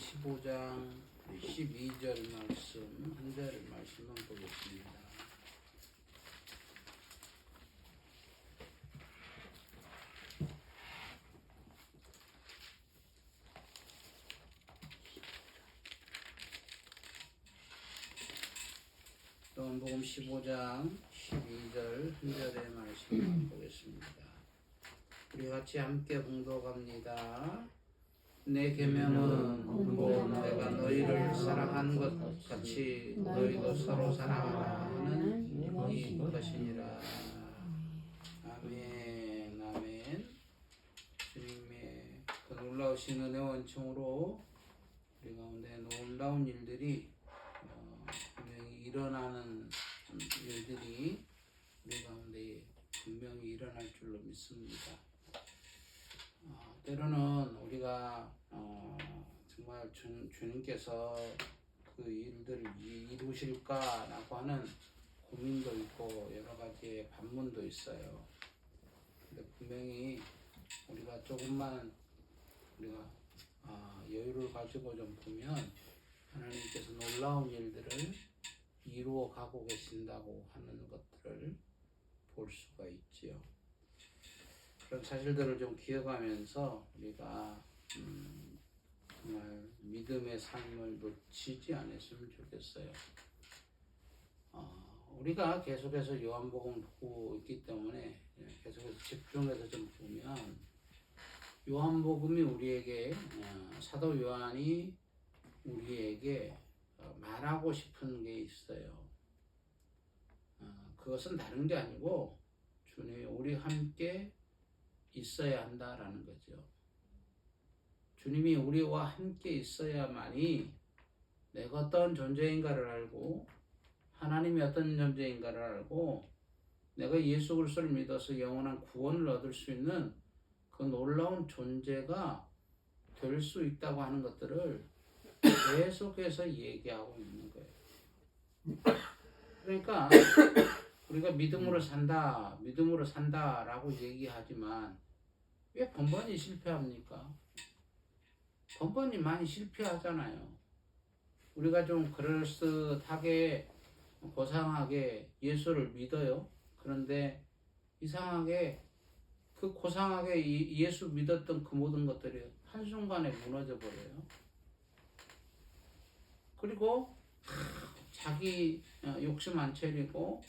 15장 12절 말씀, 한 절 말씀만 보겠습니다. 요한복음 15장 12절 한 절의 말씀만 보겠습니다. 우리 같이 함께 봉독합니다. 내 계명은 곧 내가 너희를 사랑한 것 같이 너희도 서로 사랑하라 하는 이 것이니라. 아멘. 아멘. 주님의 그 놀라우신 은혜 원총으로 우리 가운데 놀라운 일들이 분명히 일어나는 일들이 우리 가운데 분명히 일어날 줄로 믿습니다. 때로는 우리가 정말 주님께서 그 일들을 이루실까라고 하는 고민도 있고 여러 가지의 반문도 있어요. 근데 분명히 우리가 조금만 우리가 여유를 가지고 좀 보면 하나님께서 놀라운 일들을 이루어 가고 계신다고 하는 것들을 볼 수가 있지요. 그런 사실들을 좀 기억하면서 우리가 정말 믿음의 삶을 놓치지 않았으면 좋겠어요. 우리가 계속해서 요한복음을 보고 있기 때문에 계속해서 집중해서 좀 보면 요한복음이 우리에게 사도 요한이 우리에게 말하고 싶은 게 있어요. 그것은 다른 게 아니고 주님이 우리 함께 있어야 한다라는 거죠. 주님이 우리와 함께 있어야만이 내가 어떤 존재인가를 알고 하나님이 어떤 존재인가를 알고 내가 예수 그리스도를 믿어서 영원한 구원을 얻을 수 있는 그 놀라운 존재가 될 수 있다고 하는 것들을 계속해서 얘기하고 있는 거예요. 그러니까 우리가 믿음으로 산다라고 얘기하지만 왜 번번이 실패합니까? 번번이 많이 실패하잖아요. 우리가 좀 그럴듯하게 고상하게 예수를 믿어요. 그런데 이상하게 그 고상하게 예수 믿었던 그 모든 것들이 한순간에 무너져 버려요. 그리고 자기 욕심 안 차리고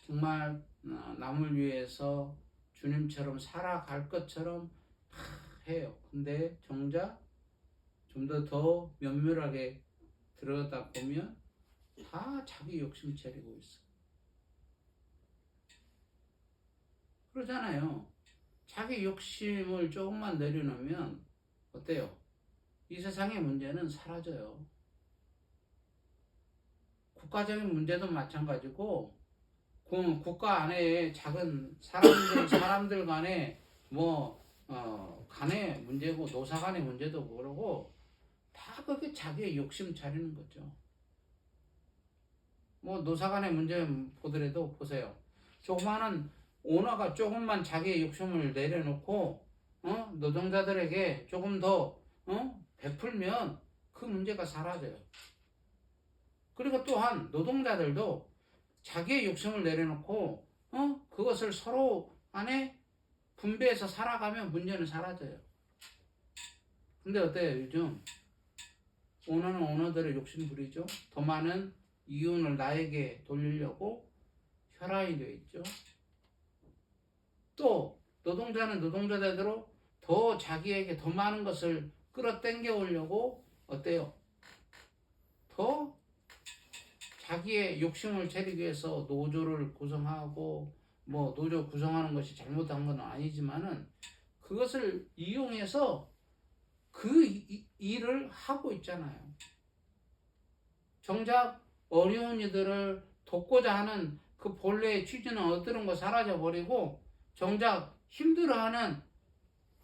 정말 남을 위해서 주님처럼 살아갈 것처럼 해요. 근데 정작 좀 더 면밀하게 들여다 보면 다 자기 욕심 차리고 있어. 그러잖아요. 자기 욕심을 조금만 내려놓으면 어때요? 이 세상의 문제는 사라져요. 국가적인 문제도 마찬가지고 국가 안에 작은 사람들 간에 간의 문제고 노사 간의 문제도 그러고 다 그게 자기의 욕심 차리는 거죠. 노사 간의 문제 보더라도 보세요. 조그마한 오너가 조금만 자기의 욕심을 내려놓고 노동자들에게 조금 더 베풀면 그 문제가 사라져요. 그리고 또한 노동자들도 자기의 욕심을 내려놓고 그것을 서로 안에 분배해서 살아가면 문제는 사라져요. 근데 어때요? 요즘 오너는 오너들의 욕심 부리죠. 더 많은 이윤을 나에게 돌리려고 혈안이 되어 있죠. 또 노동자는 노동자대로 더 자기에게 더 많은 것을 끌어당겨 오려고 어때요? 더 자기의 욕심을 차리기 위해서 노조를 구성하고 노조 구성하는 것이 잘못한 건 아니지만은 그것을 이용해서 그 일을 하고 있잖아요. 정작 어려운 이들을 돕고자 하는 그 본래의 취지는 어떤 거 사라져버리고 정작 힘들어하는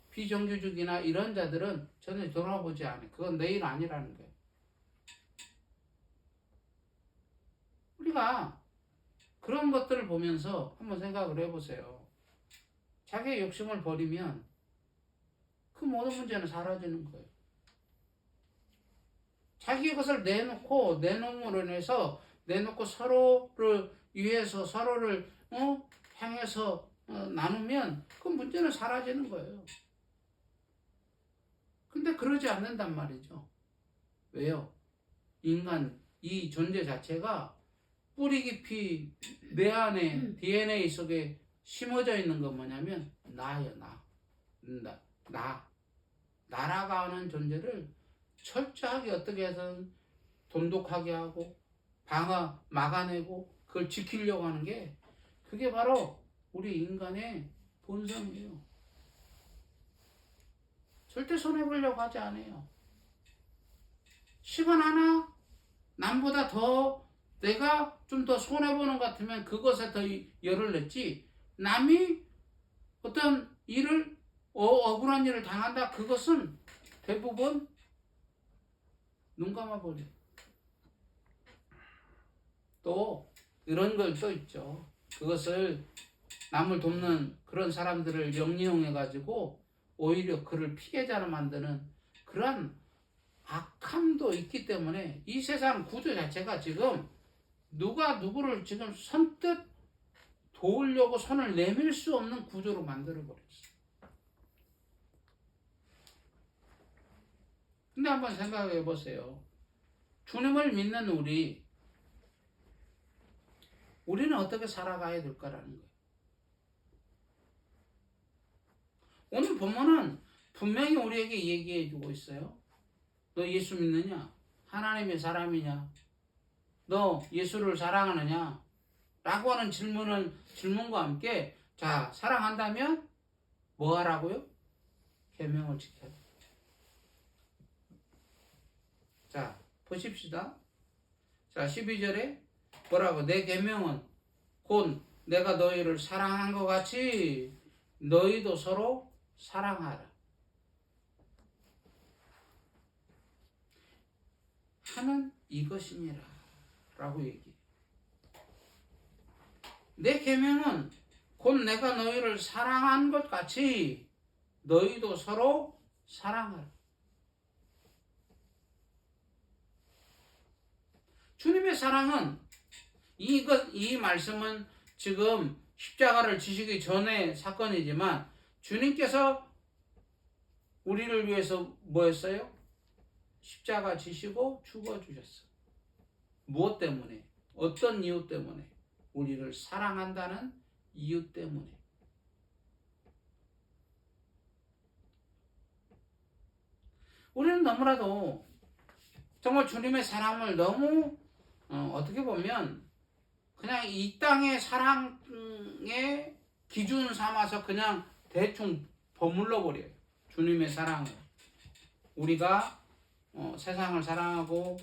비정규직이나 이런 자들은 전혀 돌아보지 않아요. 그건 내 일 아니라는 거예요. 우리가 그런 것들을 보면서 한번 생각을 해보세요. 자기의 욕심을 버리면 그 모든 문제는 사라지는 거예요. 자기 것을 내놓음으로 인해서 내놓고 서로를 위해서 서로를 향해서 나누면 그 문제는 사라지는 거예요. 근데 그러지 않는단 말이죠. 왜요? 인간 이 존재 자체가 뿌리 깊이 내 안에 DNA 속에 심어져 있는 건 뭐냐면 나예요. 나라고 하는 존재를 철저하게 어떻게 해서든 돈독하게 하고 막아내고 그걸 지키려고 하는 게 그게 바로 우리 인간의 본성이에요. 절대 손해보려고 하지 않아요. 10원 하나 남보다 더 내가 좀 더 손해보는 것 같으면 그것에 더 열을 냈지, 남이 어떤 일을 억울한 일을 당한다, 그것은 대부분 눈 감아버려요. 또 이런 걸 또 있죠. 그것을 남을 돕는 그런 사람들을 영리용해 가지고 오히려 그를 피해자로 만드는 그런 악함도 있기 때문에 이 세상 구조 자체가 지금 누가 누구를 지금 선뜻 도우려고 손을 내밀 수 없는 구조로 만들어버렸어요. 근데 한번 생각해 보세요. 주님을 믿는 우리는 어떻게 살아가야 될까라는 거예요. 오늘 본문은 분명히 우리에게 얘기해 주고 있어요. 너 예수 믿느냐? 하나님의 사람이냐? 너 예수를 사랑하느냐? 라고 하는 질문과 함께, 자, 사랑한다면 뭐 하라고요? 계명을 지켜라. 자, 보십시다. 자, 12절에 뭐라고? 내 계명은 곧 내가 너희를 사랑한 것 같이 너희도 서로 사랑하라 하는 이것이니라 라고 얘기해요. 내 계명은 곧 내가 너희를 사랑한 것 같이 너희도 서로 사랑하라. 주님의 사랑은 이 말씀은 지금 십자가를 지시기 전의 사건이지만 주님께서 우리를 위해서 뭐 했어요? 십자가 지시고 죽어주셨어요. 무엇 때문에? 어떤 이유 때문에? 우리를 사랑한다는 이유 때문에. 우리는 너무나도 정말 주님의 사랑을 너무 어떻게 보면 그냥 이 땅의 사랑의 기준 삼아서 그냥 대충 버물러 버려요. 주님의 사랑을. 우리가 세상을 사랑하고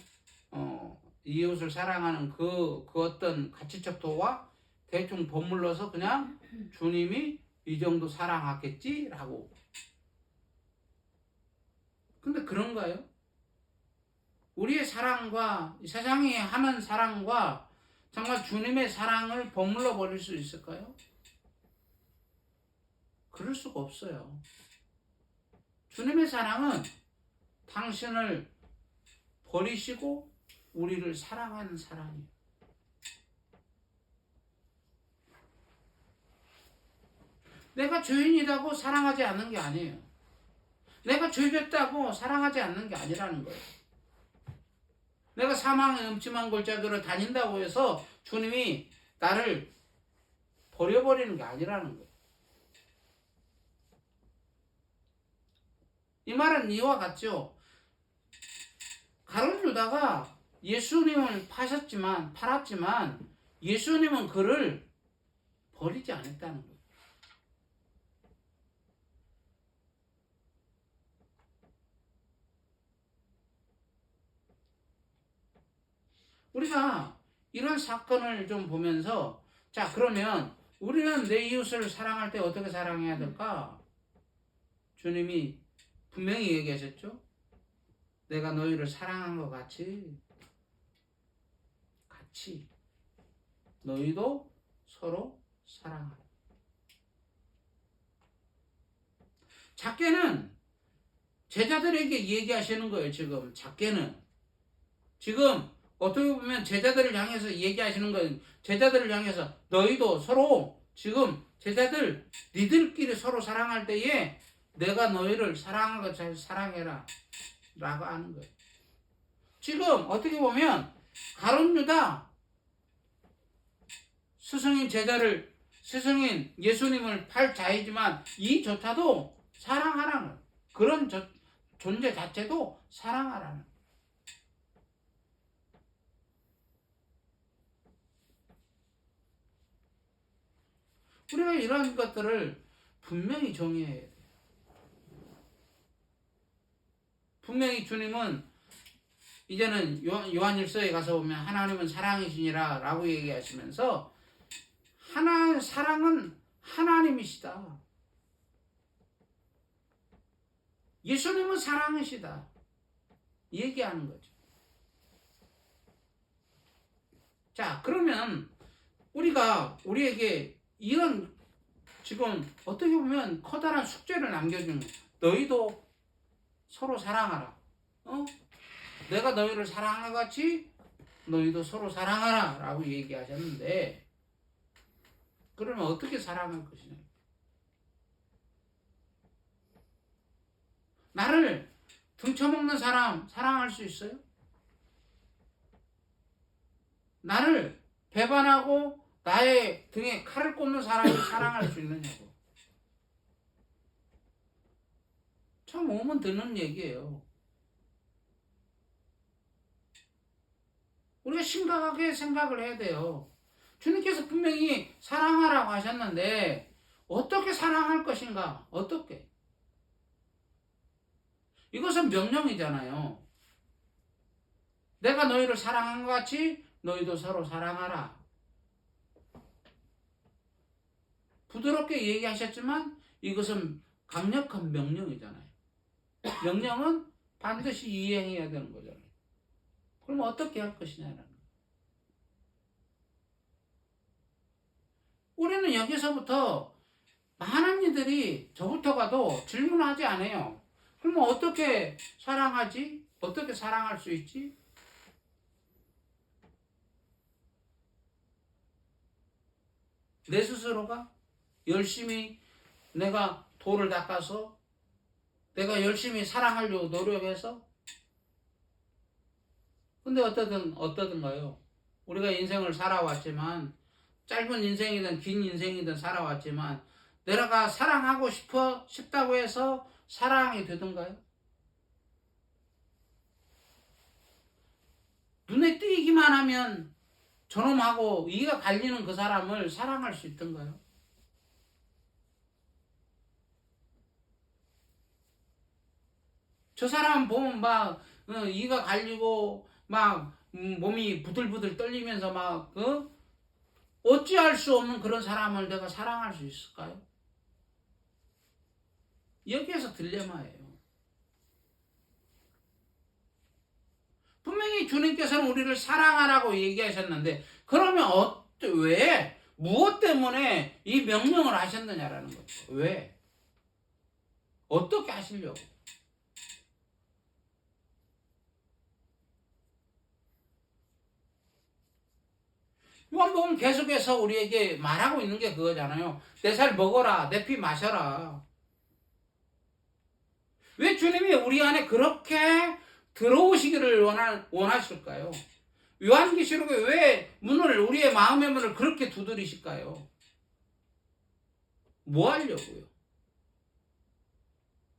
이웃을 사랑하는 그 어떤 가치적 도와 대충 버물러서 그냥 주님이 이 정도 사랑하겠지라고. 근데 그런가요? 우리의 사랑과 세상이 하는 사랑과 정말 주님의 사랑을 버물러 버릴 수 있을까요? 그럴 수가 없어요. 주님의 사랑은 당신을 버리시고 우리를 사랑하는 사랑이에요. 내가 죄인이라고 사랑하지 않는 게 아니에요. 내가 죄졌다고 사랑하지 않는 게 아니라는 거예요. 내가 사망의 음침한 골짜기로 다닌다고 해서 주님이 나를 버려버리는 게 아니라는 거예요. 이 말은 이와 같죠. 가룟 유다가 예수님을 팔았지만 예수님은 그를 버리지 않았다는 거예요. 우리가 이런 사건을 좀 보면서, 자, 그러면 우리는 내 이웃을 사랑할 때 어떻게 사랑해야 될까? 주님이 분명히 얘기하셨죠. 내가 너희를 사랑한 것 같이 너희도 서로 사랑하라. 작게는 제자들에게 얘기하시는 거예요. 지금 작게는 지금 어떻게 보면 제자들을 향해서 얘기하시는 거예요. 제자들을 향해서 너희도 서로 지금 제자들 니들끼리 서로 사랑할 때에 내가 너희를 사랑한 것처럼 사랑해라 라고 하는 거예요. 지금 어떻게 보면 가룟 유다 스승인 예수님을 팔 자이지만 이조차도 사랑하라는 그런 존재 자체도 사랑하라는. 우리가 이런 것들을 분명히 정의해야 돼요. 분명히 주님은 이제는 요한일서에 가서 보면 하나님은 사랑이시니라 라고 얘기하시면서 사랑은 하나님이시다. 예수님은 사랑이시다. 얘기하는 거죠. 자, 그러면 우리에게 이런 지금 어떻게 보면 커다란 숙제를 남겨주는 거예요. 너희도 서로 사랑하라. 내가 너희를 사랑한 것 같이 너희도 서로 사랑하라 라고 얘기하셨는데 그러면 어떻게 사랑할 것이냐. 나를 등쳐먹는 사람 사랑할 수 있어요? 나를 배반하고 나의 등에 칼을 꽂는 사람을 사랑할 수 있느냐고. 참 오면 드는 얘기예요. 우리가 심각하게 생각을 해야 돼요. 주님께서 분명히 사랑하라고 하셨는데 어떻게 사랑할 것인가? 어떻게? 이것은 명령이잖아요. 내가 너희를 사랑한 것 같이 너희도 서로 사랑하라. 부드럽게 얘기하셨지만 이것은 강력한 명령이잖아요. 명령은 반드시 이행해야 되는 거잖아요. 그럼 어떻게 할 것이냐라는 거예요. 우리는 여기서부터 많은 이들이 저부터가도 질문하지 않아요. 그러면 어떻게 사랑하지? 어떻게 사랑할 수 있지? 내 스스로가 열심히 내가 돌을 닦아서 내가 열심히 사랑하려고 노력해서 근데 어떠든가요? 우리가 인생을 살아왔지만 짧은 인생이든 긴 인생이든 살아왔지만 내가 사랑하고 싶다고 해서 사랑이 되던가요? 눈에 띄기만 하면 저놈하고 이가 갈리는 그 사람을 사랑할 수 있던가요? 저 사람 보면 막 이가 갈리고 막 몸이 부들부들 떨리면서 막 어찌할 수 없는 그런 사람을 내가 사랑할 수 있을까요? 여기에서 딜레마예요. 분명히 주님께서는 우리를 사랑하라고 얘기하셨는데 그러면 왜? 무엇 때문에 이 명령을 하셨느냐라는 거죠. 왜? 어떻게 하시려고? 요한복음 계속해서 우리에게 말하고 있는 게 그거잖아요. 내 살 먹어라. 내 피 마셔라. 왜 주님이 우리 안에 그렇게 들어오시기를 원하실까요? 요한계시록에 왜 우리의 마음의 문을 그렇게 두드리실까요? 뭐 하려고요?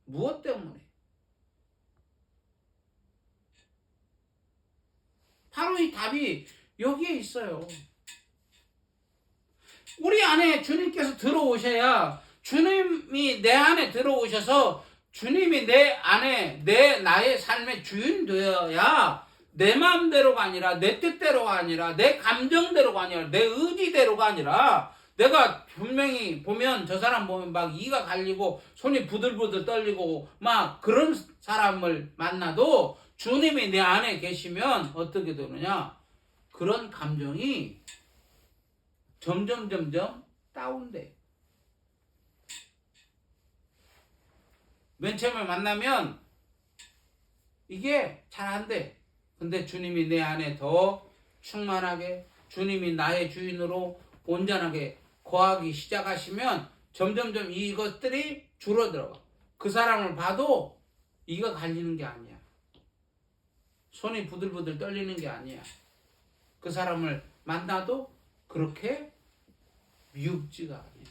무엇 때문에? 바로 이 답이 여기에 있어요. 우리 안에 주님께서 들어오셔야 주님이 내 안에 들어오셔서 주님이 내 안에 나의 삶의 주인 되어야 내 마음대로가 아니라 내 뜻대로가 아니라 내 감정대로가 아니라 내 의지대로가 아니라 내가 분명히 보면 저 사람 보면 막 이가 갈리고 손이 부들부들 떨리고 막 그런 사람을 만나도 주님이 내 안에 계시면 어떻게 되느냐? 그런 감정이 점점 다운돼. 맨 처음에 만나면 이게 잘 안 돼. 근데 주님이 내 안에 더 충만하게, 주님이 나의 주인으로 온전하게 거하기 시작하시면 점점점 이것들이 줄어들어. 그 사람을 봐도 이가 갈리는 게 아니야. 손이 부들부들 떨리는 게 아니야. 그 사람을 만나도 그렇게 미흡지가 아니야.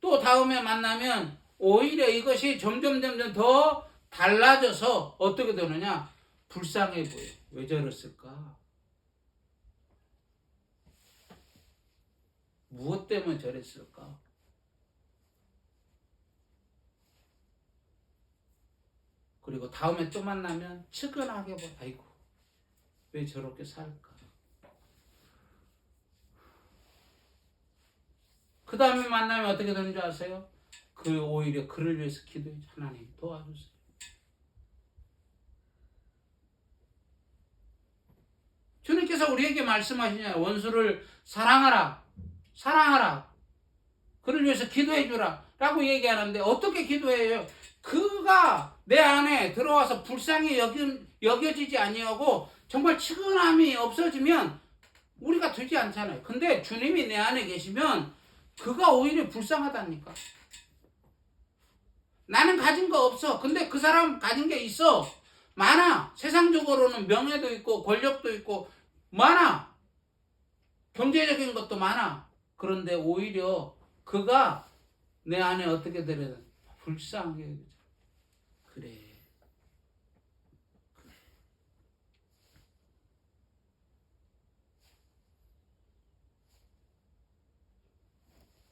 또 다음에 만나면 오히려 이것이 점점 더 달라져서 어떻게 되느냐? 불쌍해 보여. 왜 저랬을까? 무엇 때문에 저랬을까? 그리고 다음에 또 만나면 측은하게 봐. 아이고, 왜 저렇게 살까? 그 다음에 만나면 어떻게 되는 줄 아세요? 오히려 그를 위해서 기도해. 하나님 도와주세요. 주님께서 우리에게 말씀하시냐? 원수를 사랑하라. 사랑하라. 그를 위해서 기도해 주라. 라고 얘기하는데 어떻게 기도해요? 그가 내 안에 들어와서 불쌍히 여겨지지 아니하고 정말 측은함이 없어지면 우리가 되지 않잖아요. 근데 주님이 내 안에 계시면 그가 오히려 불쌍하다니까. 나는 가진 거 없어. 근데 그 사람 가진 게 있어. 많아. 세상적으로는 명예도 있고 권력도 있고 많아. 경제적인 것도 많아. 그런데 오히려 그가 내 안에 어떻게 되려든 불쌍해. 그래.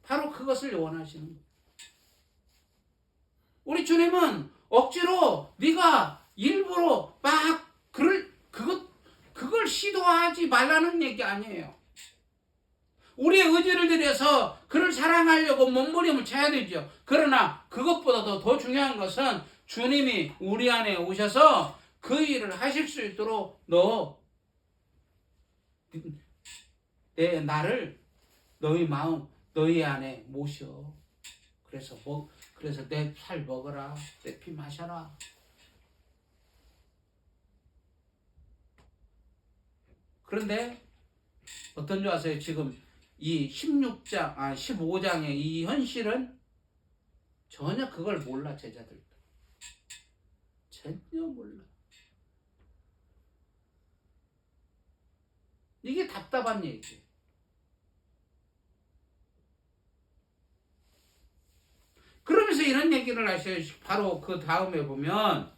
바로 그것을 원하시는 거예요. 우리 주님은 억지로 네가 일부러 막 그걸 시도하지 말라는 얘기 아니에요. 우리의 의지를 들여서 그를 사랑하려고 몸부림을 쳐야 되죠. 그러나 그것보다도 더 중요한 것은 주님이 우리 안에 오셔서 그 일을 하실 수 있도록 나를 너희 마음 너희 안에 모셔. 그래서 내 살 먹어라. 내 피 마셔라. 그런데 어떤 줄 아세요? 지금 이 15장의 이 현실은 전혀 그걸 몰라. 제자들도 전혀 몰라. 이게 답답한 얘기예요. 그러면서 이런 얘기를 하셔요. 바로 그 다음에 보면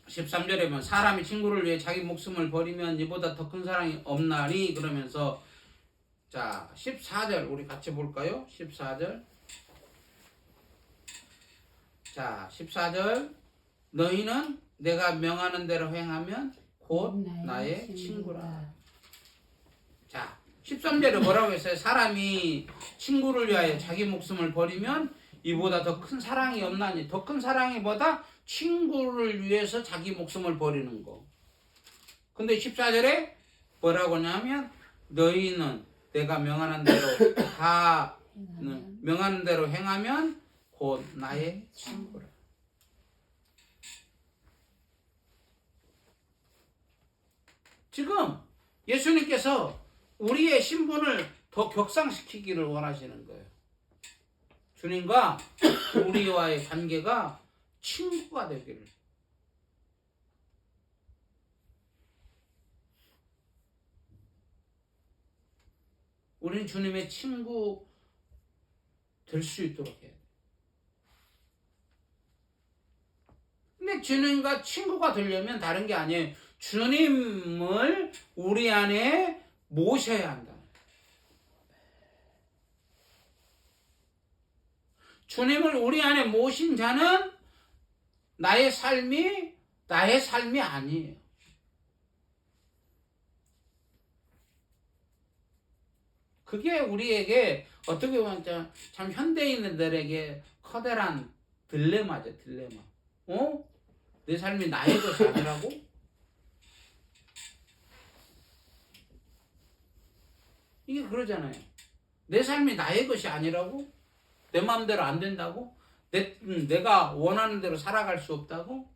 13절에 보면 사람이 친구를 위해 자기 목숨을 버리면 이보다 더 큰 사랑이 없나니. 그러면서 자 14절 우리 같이 볼까요? 14절. 자 14절. 너희는 내가 명하는 대로 행하면 곧 나의 친구라. 자 13절에 뭐라고 했어요? 사람이 친구를 위하여 자기 목숨을 버리면 이보다 더 큰 사랑이 없나니. 더 큰 사랑이 뭐다? 친구를 위해서 자기 목숨을 버리는 거. 근데 14절에 뭐라고 하냐면 너희는 내가 명하는 대로 행하면 곧 나의 친구라. 지금 예수님께서 우리의 신분을 더 격상시키기를 원하시는 거예요. 주님과 우리와의 관계가 친구가 되기를. 우리는 주님의 친구 될 수 있도록 해야 돼. 근데 주님과 친구가 되려면 다른 게 아니에요. 주님을 우리 안에 모셔야 한다. 주님을 우리 안에 모신 자는 나의 삶이 아니에요. 그게 우리에게 어떻게 보면 참 현대인들에게 커다란 딜레마죠. 딜레마. 내 삶이 나의 것이 아니라고? 이게 그러잖아요. 내 삶이 나의 것이 아니라고? 내 마음대로 안 된다고? 내가 원하는 대로 살아갈 수 없다고?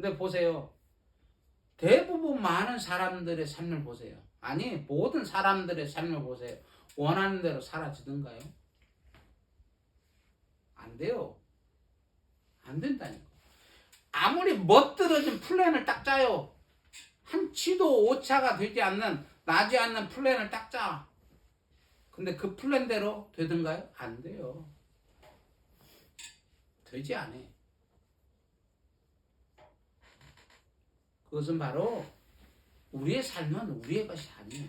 근데 보세요. 대부분 많은 사람들의 삶을 보세요. 아니, 모든 사람들의 삶을 보세요. 원하는 대로 사라지던가요? 안 돼요. 안 된다니까. 아무리 멋들어진 플랜을 딱 짜요. 한치도 오차가 되지 않는, 나지 않는 플랜을 딱 짜. 근데 그 플랜대로 되던가요? 안 돼요. 되지 않아. 그것은 바로 우리의 삶은 우리의 것이 아니에요.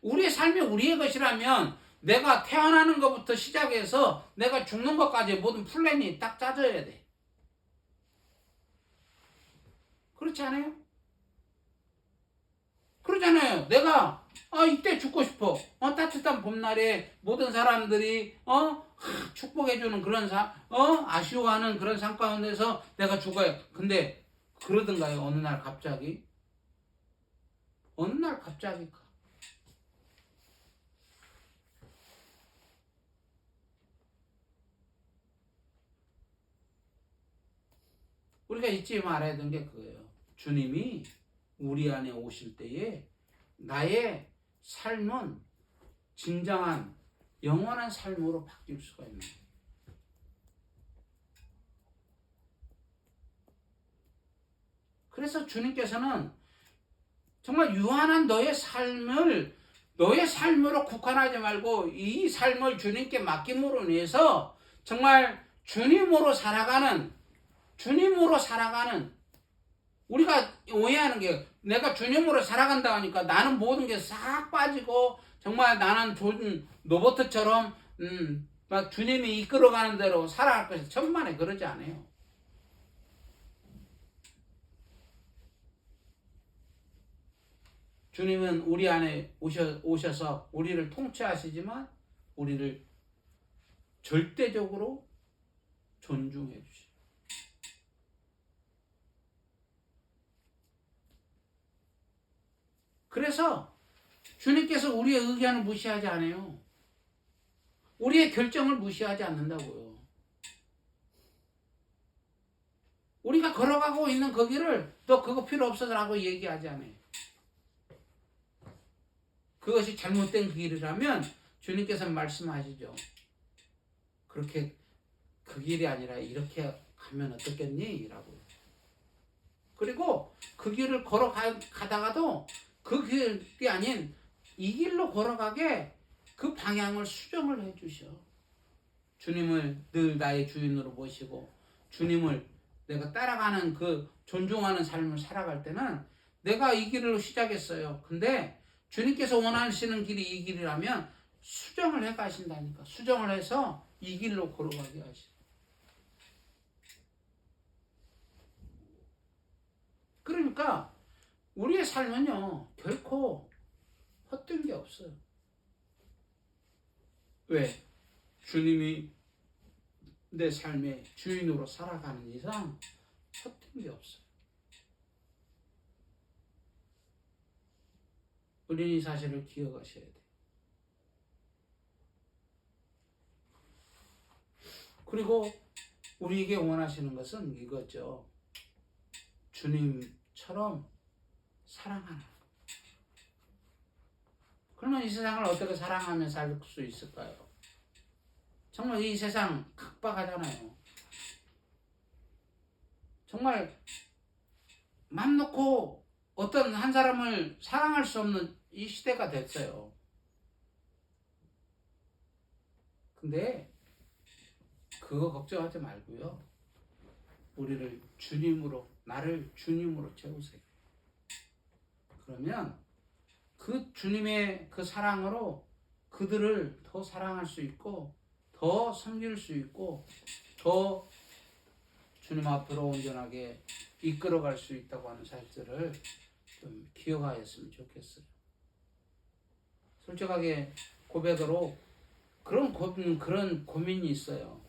우리의 삶이 우리의 것이라면 내가 태어나는 것부터 시작해서 내가 죽는 것까지 모든 플랜이 딱 짜져야 돼. 그렇지 않아요? 그러잖아요. 내가 이때 죽고 싶어. 따뜻한 봄날에 모든 사람들이 축복해주는 그런 아쉬워하는 그런 삶 가운데서 내가 죽어요. 근데 그러던가요? 어느 날 갑자기 우리가 잊지 말아야 되는 게 그거예요. 주님이 우리 안에 오실 때에 나의 삶은 진정한 영원한 삶으로 바뀔 수가 있는 거예요. 그래서 주님께서는 정말 유한한 너의 삶으로 국한하지 말고 이 삶을 주님께 맡김으로 인해서 정말 주님으로 살아가는 우리가 오해하는 게 내가 주님으로 살아간다 하니까 나는 모든 게 싹 빠지고 정말 나는 로봇처럼 막 주님이 이끌어가는 대로 살아갈 것이 천만에 그러지 않아요. 주님은 우리 안에 오셔서 우리를 통치하시지만 우리를 절대적으로 존중해 주시고 그래서 주님께서 우리의 의견을 무시하지 않아요. 우리의 결정을 무시하지 않는다고요. 우리가 걸어가고 있는 그 길을 너 그거 필요 없어라고 얘기하지 않아요. 그것이 잘못된 길이라면 주님께서 말씀하시죠. 그렇게 그 길이 아니라 이렇게 가면 어떻겠니? 라고. 그리고 그 길을 걸어가다가도 그 길이 아닌 이 길로 걸어가게 그 방향을 수정을 해주셔. 주님을 늘 나의 주인으로 모시고 주님을 내가 따라가는 그 존중하는 삶을 살아갈 때는 내가 이 길로 시작했어요. 근데 주님께서 원하시는 길이 이 길이라면 수정을 해 가신다니까. 수정을 해서 이 길로 걸어가게 하시. 그러니까 우리의 삶은요 결코 헛된 게 없어요. 왜? 주님이 내 삶의 주인으로 살아가는 이상 헛된 게 없어요. 우리는 이 사실을 기억하셔야 돼요. 그리고 우리에게 원하시는 것은 이거죠. 주님처럼 사랑하는. 그러면 이 세상을 어떻게 사랑하며 살 수 있을까요? 정말 이 세상 각박하잖아요. 정말 맘 놓고 어떤 한 사람을 사랑할 수 없는 이 시대가 됐어요. 근데 그거 걱정하지 말고요. 우리를 주님으로, 나를 주님으로 채우세요. 그러면 그 주님의 그 사랑으로 그들을 더 사랑할 수 있고 더 섬길 수 있고 더 주님 앞으로 온전하게 이끌어갈 수 있다고 하는 사실을 좀 기억하였으면 좋겠어요. 솔직하게 고백으로 그런 고민이 있어요.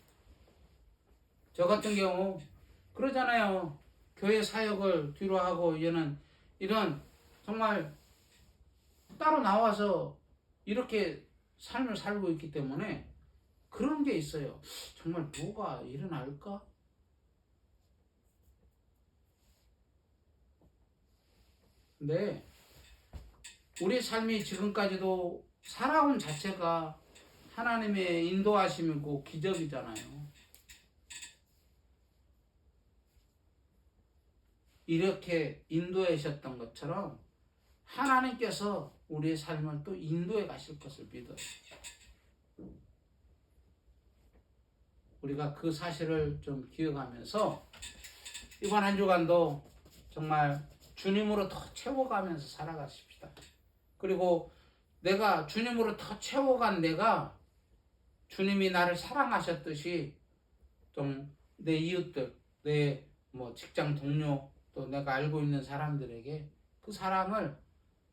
저 같은 경우 그러잖아요. 교회 사역을 뒤로 하고 이제는 이런 정말 따로 나와서 이렇게 삶을 살고 있기 때문에 그런 게 있어요. 정말 뭐가 일어날까? 근데 우리 삶이 지금까지도 살아온 자체가 하나님의 인도하심이고 기적이잖아요. 이렇게 인도하셨던 것처럼 하나님께서 우리의 삶을 또 인도해 가실 것을 믿어요. 우리가 그 사실을 좀 기억하면서 이번 한 주간도 정말 주님으로 더 채워가면서 살아가십시다. 그리고 내가 주님으로 더 채워간 내가 주님이 나를 사랑하셨듯이 좀 내 이웃들, 내 직장 동료, 또 내가 알고 있는 사람들에게 그 사랑을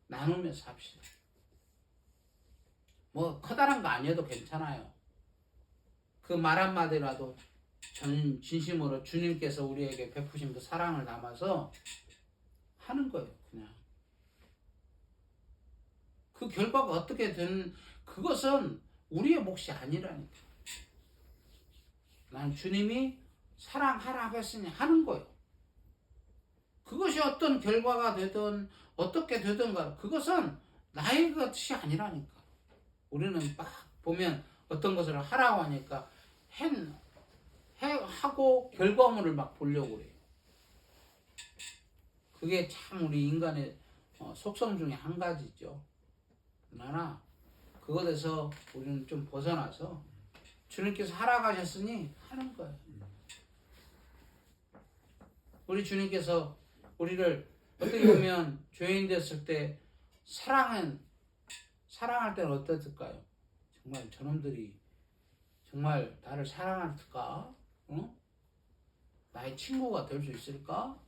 나누면서 합시다. 커다란 거 아니어도 괜찮아요. 그 말 한마디라도 진심으로 주님께서 우리에게 베푸신 그 사랑을 담아서 하는 거예요. 그냥 그 결과가 어떻게 되는 그것은 우리의 몫이 아니라니까. 난 주님이 사랑하라고 했으니 하는 거예요. 그것이 어떤 결과가 되든 어떻게 되든가 그것은 나의 것이 아니라니까. 우리는 막 보면 어떤 것을 하라고 하니까 하고 결과물을 막 보려고 그래요. 그게 참 우리 인간의 속성 중에 한 가지죠. 그러나 그것에서 우리는 좀 벗어나서 주님께서 하라고 하셨으니 하는 거예요. 우리 주님께서 우리를 어떻게 보면 죄인 됐을 때 사랑할 때는 어땠을까요? 정말 저놈들이 정말 나를 사랑할까? 나의 친구가 될 수 있을까?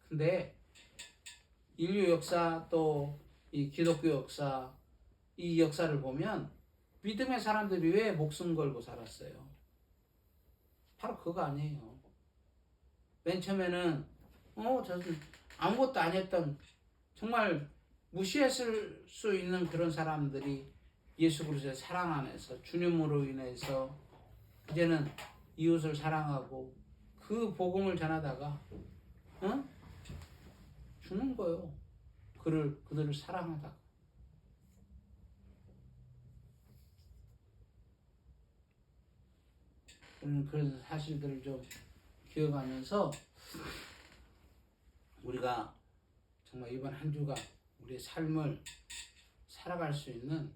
근데 인류 역사 또 이 기독교 역사 이 역사를 보면 믿음의 사람들이 왜 목숨 걸고 살았어요? 바로 그거 아니에요. 맨 처음에는 저는 아무것도 아니었던 정말 무시했을 수 있는 그런 사람들이 예수 그리스도의 사랑 안에서 주님으로 인해서 이제는 이웃을 사랑하고 그 복음을 전하다가 죽는 거예요. 그들을 사랑하다가. 그런 사실들을 좀 기억하면서 우리가 정말 이번 한 주가 우리의 삶을 살아갈 수 있는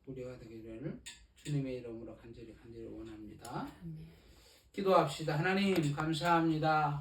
우리가 되기를 주님의 이름으로 간절히 원합니다. 기도합시다. 하나님 감사합니다.